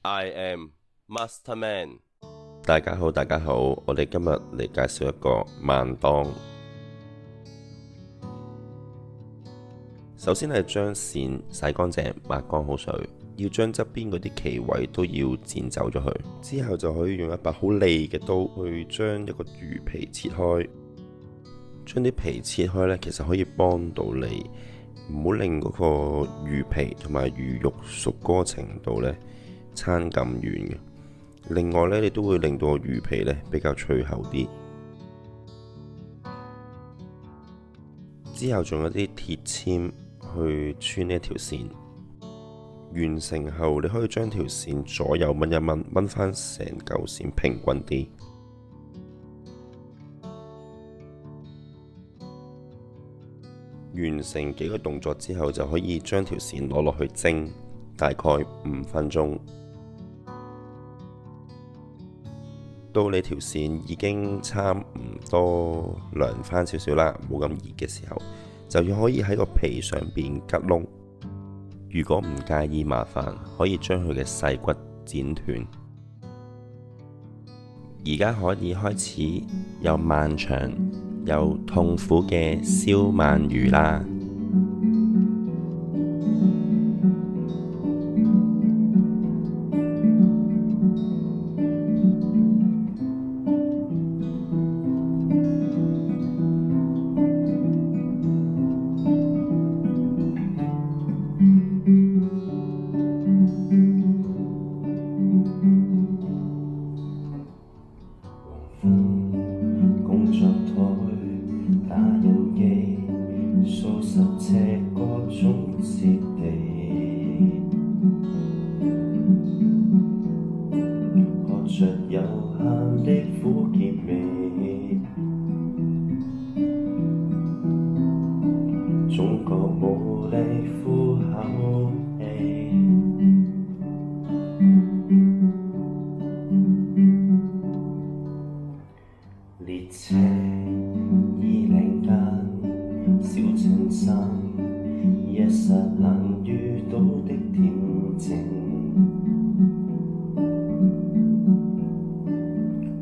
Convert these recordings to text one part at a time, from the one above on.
I am Master Man。大家好，我哋今日嚟介紹一個鰻檔。首先係將鱔洗乾淨，抹乾好水，要將側邊嗰啲鰭位都要剪走咗佢。之後就可以用一把好利嘅刀去將一個魚皮切開。將啲皮切開呢，其實可以幫到你，唔好令嗰個魚皮同埋魚肉熟嗰個程度呢差咁遠嘅。另外呢，你都會令到個魚皮呢比較脆厚啲。之後仲有啲鐵籤去穿呢一條線。完成後，你可以將條線左右掹一掹，掹翻成嚿線平均啲。完成幾個動作之後，就可以將條線攞落去蒸，大概5分鐘。到你條線已經差唔多涼翻少少啦，冇咁熱嘅時候，就要可以喺個皮上邊吉窿。如果唔介意麻煩，可以將佢嘅細骨剪斷。而家可以開始有漫長又痛苦嘅燒鰻魚啦。工作台打印機，數十尺各種設地，喝着有限的苦澀味，總覺無力呼口氣。列車已領間，小襯衫，一剎能遇到的恬靜，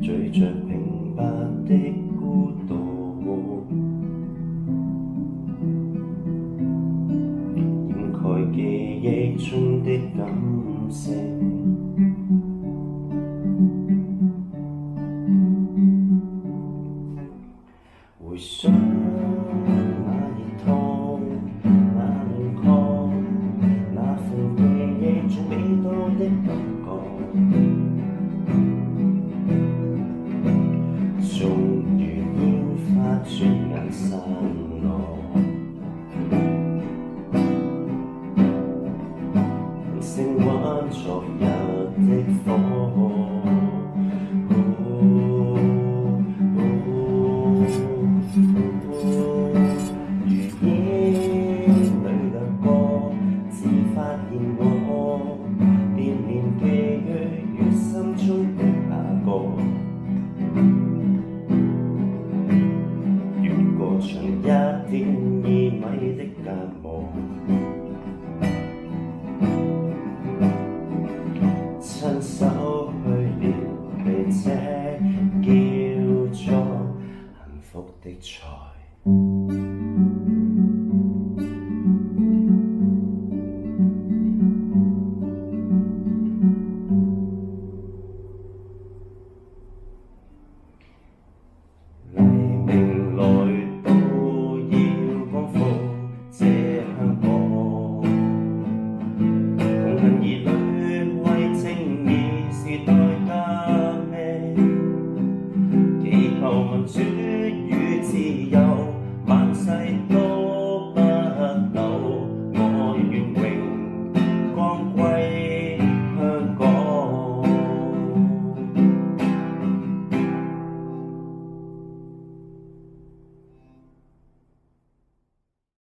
咀嚼平白的孤獨，掩蓋記憶中的感性。回想那熱湯，那暖湯，那份記憶中美多的感覺，終如煙花轉眼散落，剩挽昨日的火。越過長1.2米的隔膜。